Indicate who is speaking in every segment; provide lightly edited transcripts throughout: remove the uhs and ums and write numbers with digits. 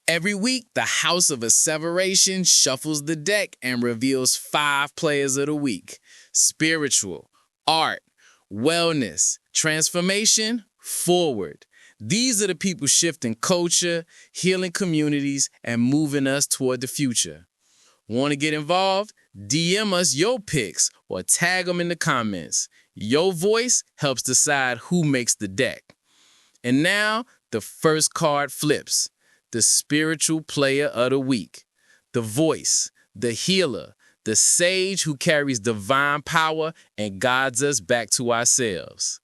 Speaker 1: Every week, the House of Asseveration shuffles the deck and reveals 5 players of the week: spiritual, art, wellness, transformation, forward. These are the people shifting culture, healing communities, and moving us toward the future. Want to get involved? DM us your picks or tag them in the comments. Your voice helps decide who makes the deck. And now, the first card flips. The spiritual player of the week. The voice, the healer, the sage who carries divine power and guides us back to ourselves.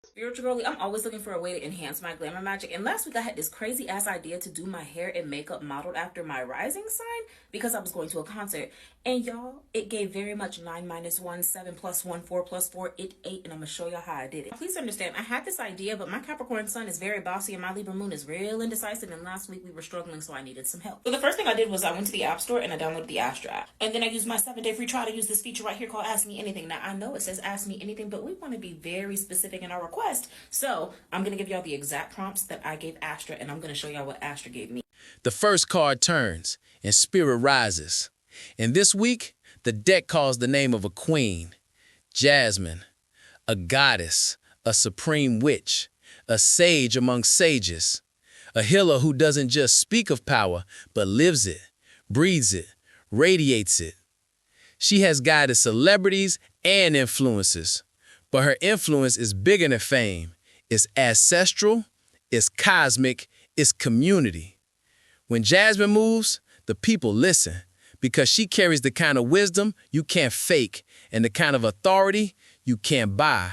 Speaker 2: Spiritual girly, I'm always looking for a way to enhance my glamour magic. And last week I had this crazy ass idea to do my hair and makeup modeled after my rising sign because I was going to a concert. And y'all, it gave very much 9 minus 1, 7 plus 1, 4 plus 4, 8, and I'm going to show y'all how I did it. Please understand, I had this idea, but my Capricorn sun is very bossy and my Libra moon is real indecisive. And last week we were struggling, so I needed some help. So the first thing I did was I went to the App Store and I downloaded the Astra app. And then I used my 7-day free trial to use this feature right here called Ask Me Anything. Now, I know it says Ask Me Anything, but we want to be very specific in our request. So I'm going to give y'all the exact prompts that I gave Astra, and I'm going to show y'all what Astra gave me.
Speaker 1: The first card turns, and spirit rises. And this week, the deck calls the name of a queen, Jasmine, a goddess, a supreme witch, a sage among sages, a healer who doesn't just speak of power, but lives it, breathes it, radiates it. She has guided celebrities and influencers, but her influence is bigger than fame. It's ancestral, it's cosmic, it's community. When Jasmine moves, the people listen because she carries the kind of wisdom you can't fake and the kind of authority you can't buy.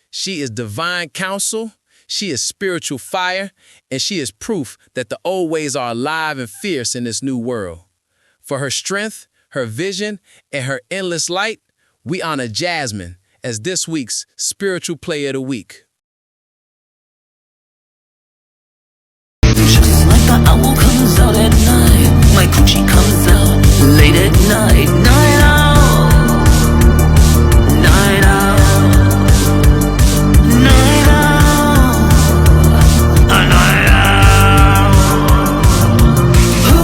Speaker 1: She is divine counsel, she is spiritual fire, and she is proof that the old ways are alive and fierce in this new world. For her strength, her vision, and her endless light, we honor Jasmine as this week's Spiritual Player of the Week.
Speaker 3: Like the owl comes out at night, my coochie comes out late at night. Night out, night out, night out, night out. Who,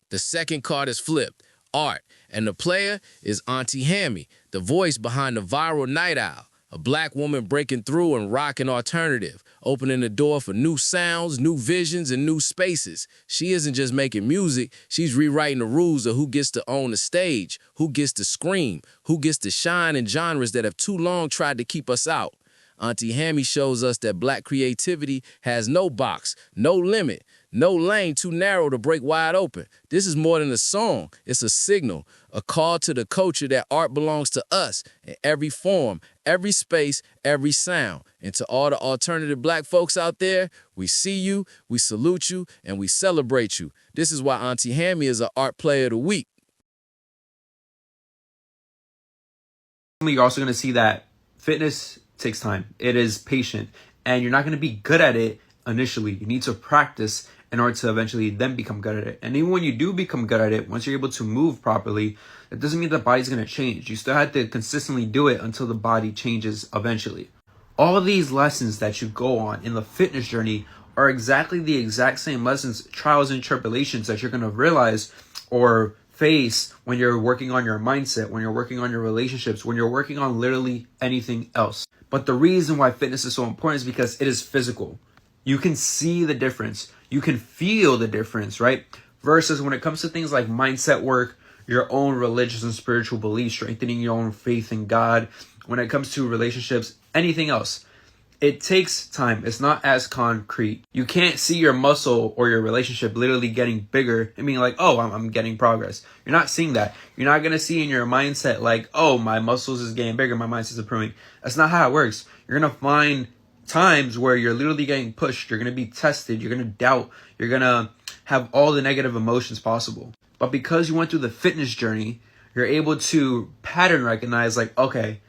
Speaker 1: The second card is flipped, art, and the player is Auntie Hammy, the voice behind the viral Night Owl, a black woman breaking through and rocking alternative, opening the door for new sounds, new visions, and new spaces. She isn't just making music, she's rewriting the rules of who gets to own the stage, who gets to scream, who gets to shine in genres that have too long tried to keep us out. Auntie Hammy shows us that black creativity has no box, no limit, no lane too narrow to break wide open. This is more than a song. It's a signal, a call to the culture that art belongs to us in every form, every space, every sound. And to all the alternative black folks out there, we see you, we salute you, and we celebrate you. This is why Auntie Hammy is an art player of the week.
Speaker 4: You're also going to see that fitness takes time. It is patient, and you're not going to be good at it initially. You need to practice in order to eventually then become good at it. And even when you do become good at it, once you're able to move properly, it doesn't mean the body's going to change. You still have to consistently do it until the body changes eventually. All of these lessons that you go on in the fitness journey are exactly the exact same lessons, trials and tribulations that you're going to realize or face when you're working on your mindset, when you're working on your relationships, when you're working on literally anything else. But the reason why fitness is so important is because it is physical. You can see the difference. You can feel the difference, right? Versus when it comes to things like mindset work, your own religious and spiritual beliefs, strengthening your own faith in God, when it comes to relationships, anything else, it takes time. It's not as concrete. You can't see your muscle or your relationship literally getting bigger and being like, oh, I'm getting progress. You're not seeing that. You're not going to see in your mindset like, oh, my muscles is getting bigger, my mindset is improving. That's not how it works. You're going to find times where you're literally getting pushed. You're going to be tested. You're going to doubt. You're going to have all the negative emotions possible. But because you went through the fitness journey, you're able to pattern recognize like, okay,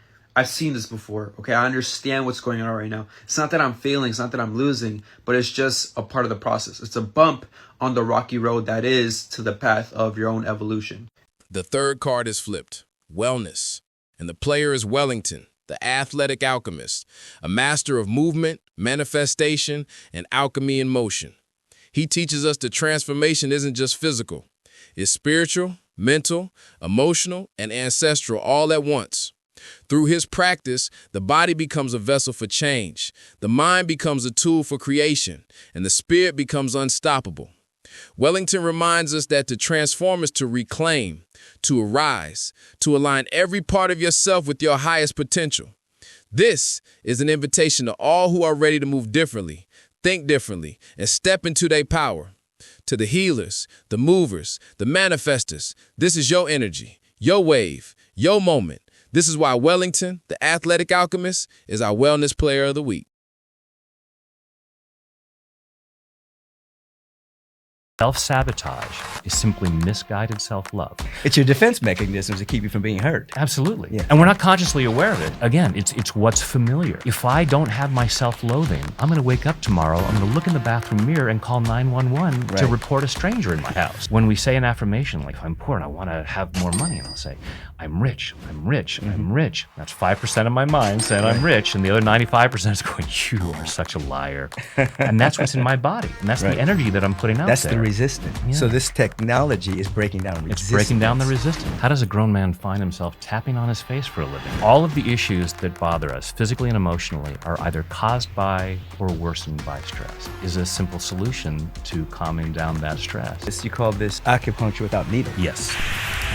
Speaker 4: I've seen this before. Okay, I understand what's going on right now. It's not that I'm failing, it's not that I'm losing, but it's just a part of the process. It's a bump on the rocky road that is to the path of your own evolution.
Speaker 1: The third card is flipped, wellness, and the player is Wellington, the Athletic Alchemist, a master of movement, manifestation, and alchemy in motion. He teaches us that transformation isn't just physical. It's spiritual, mental, emotional, and ancestral all at once. Through his practice, the body becomes a vessel for change, the mind becomes a tool for creation, and the spirit becomes unstoppable. Wellington reminds us that to transform is to reclaim, to arise, to align every part of yourself with your highest potential. This is an invitation to all who are ready to move differently, think differently, and step into their power. To the healers, the movers, the manifestors, this is your energy, your wave, your moment. This is why Wellington, the Athletic Alchemist, is our Wellness Player of the Week.
Speaker 5: Self-sabotage is simply misguided self-love.
Speaker 6: It's your defense mechanisms to keep you from being hurt.
Speaker 5: Absolutely.
Speaker 6: Yeah.
Speaker 5: And we're not consciously aware of it. Again, it's what's familiar. If I don't have my self-loathing, I'm going to wake up tomorrow, I'm going to look in the bathroom mirror and call 911 to
Speaker 6: Right.
Speaker 5: report a stranger in my house. When we say an affirmation, like, if I'm poor and I want to have more money, and I'll say, I'm rich, I'm rich, I'm rich. That's 5% of my mind saying I'm rich, and the other 95% is going, you are such a liar. And that's what's in my body. And that's
Speaker 6: Right.
Speaker 5: the energy that I'm putting out
Speaker 6: That's
Speaker 5: there.
Speaker 6: the resistance.
Speaker 5: Yeah.
Speaker 6: So this technology is breaking down resistance.
Speaker 5: It's breaking down the resistance. How does a grown man find himself tapping on his face for a living? All of the issues that bother us physically and emotionally are either caused by or worsened by stress. Is a simple solution to calming down that stress.
Speaker 6: You call this acupuncture without needles.
Speaker 5: Yes.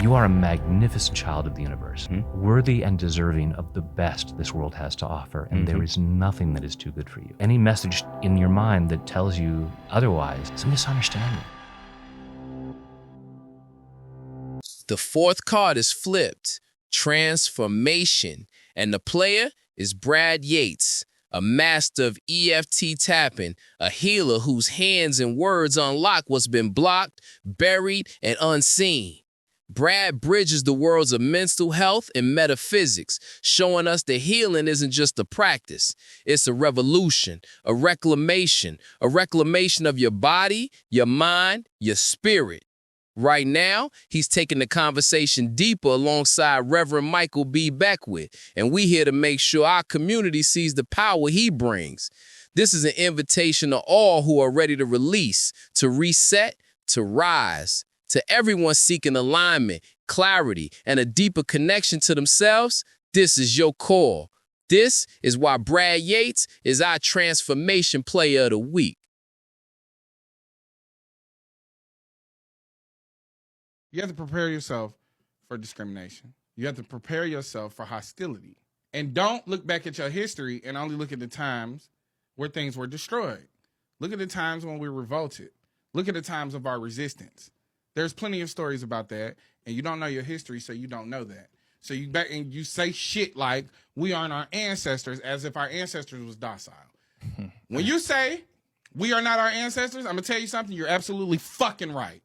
Speaker 5: You are a magnificent child of the universe, worthy and deserving of the best this world has to offer, and there is nothing that is too good for you. Any message in your mind that tells you otherwise is a misunderstanding.
Speaker 1: The fourth card is flipped, transformation, and the player is Brad Yates, a master of EFT tapping, a healer whose hands and words unlock what's been blocked, buried, and unseen. Brad bridges the worlds of mental health and metaphysics, showing us that healing isn't just a practice. It's a revolution, a reclamation of your body, your mind, your spirit. Right now, he's taking the conversation deeper alongside Reverend Michael B. Beckwith, and we here to make sure our community sees the power he brings. This is an invitation to all who are ready to release, to reset, to rise. To everyone seeking alignment, clarity, and a deeper connection to themselves, this is your call. This is why Brad Yates is our Transformation Player of the Week.
Speaker 7: You have to prepare yourself for discrimination. You have to prepare yourself for hostility. And don't look back at your history and only look at the times where things were destroyed. Look at the times when we revolted. Look at the times of our resistance. There's plenty of stories about that, and you don't know your history, so you don't know that. So you back and you say shit like we aren't our ancestors, as if our ancestors was docile. When you say we are not our ancestors, I'm gonna tell you something. You're absolutely fucking right.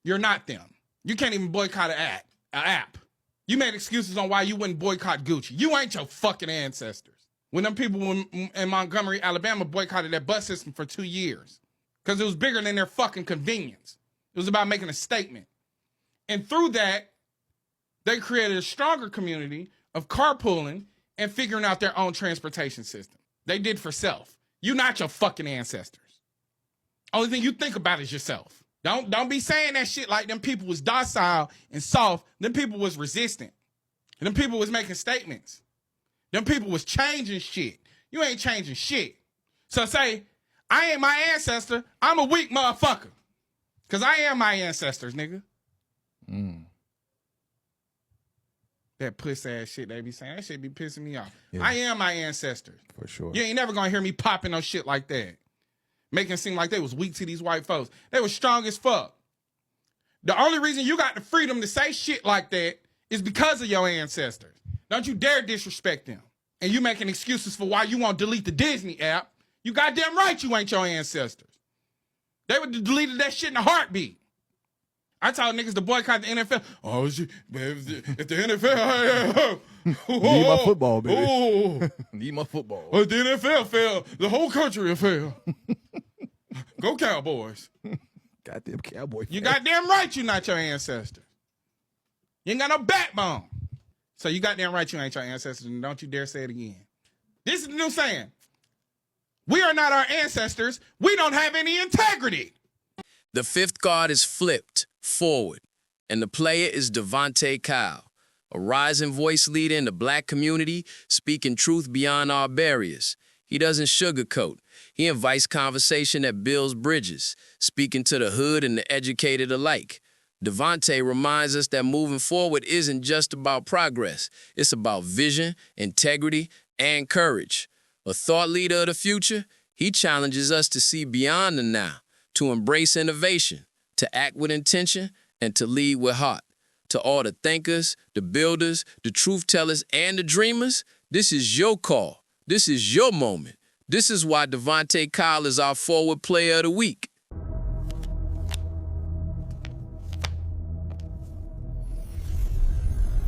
Speaker 7: You're not them. You can't even boycott an app. You made excuses on why you wouldn't boycott Gucci. You ain't your fucking ancestors. When them people in Montgomery, Alabama, boycotted that bus system for 2 years because it was bigger than their fucking convenience. It was about making a statement. And through that, they created a stronger community of carpooling and figuring out their own transportation system. They did for self. You're not your fucking ancestors. Only thing you think about is yourself. Don't be saying that shit like them people was docile and soft. Them people was resistant. And them people was making statements. Them people was changing shit. You ain't changing shit. So say, I ain't my ancestor. I'm a weak motherfucker. Because I am my ancestors, nigga. That pussy ass shit they be saying, that shit be pissing me off. Yeah. I am my ancestors.
Speaker 8: For sure.
Speaker 7: You ain't never gonna hear me popping no shit like that. Making it seem like they was weak to these white folks. They was strong as fuck. The only reason you got the freedom to say shit like that is because of your ancestors. Don't you dare disrespect them. And you making excuses for why you won't delete the Disney app. You goddamn right you ain't your ancestors. They would have deleted that shit in a heartbeat. I told niggas to boycott the NFL. Oh, if the NFL,
Speaker 8: Need my football, baby.
Speaker 7: Oh,
Speaker 8: Need my football.
Speaker 7: the NFL fell. The whole country fell. Go Cowboys.
Speaker 8: Goddamn cowboy.
Speaker 7: You
Speaker 8: fan.
Speaker 7: goddamn right you not your ancestor. You ain't got no backbone. So you goddamn right you ain't your ancestors, and don't you dare say it again. This is the new saying. We are not our ancestors. We don't have any integrity.
Speaker 1: The fifth card is flipped forward, and the player is Devante Kyle, a rising voice leader in the black community, speaking truth beyond our barriers. He doesn't sugarcoat. He invites conversation that builds bridges, speaking to the hood and the educated alike. Devante reminds us that moving forward isn't just about progress. It's about vision, integrity, and courage. A thought leader of the future, he challenges us to see beyond the now, to embrace innovation, to act with intention, and to lead with heart. To all the thinkers, the builders, the truth tellers, and the dreamers, this is your call. This is your moment. This is why Devante Kyle is our forward player of the week.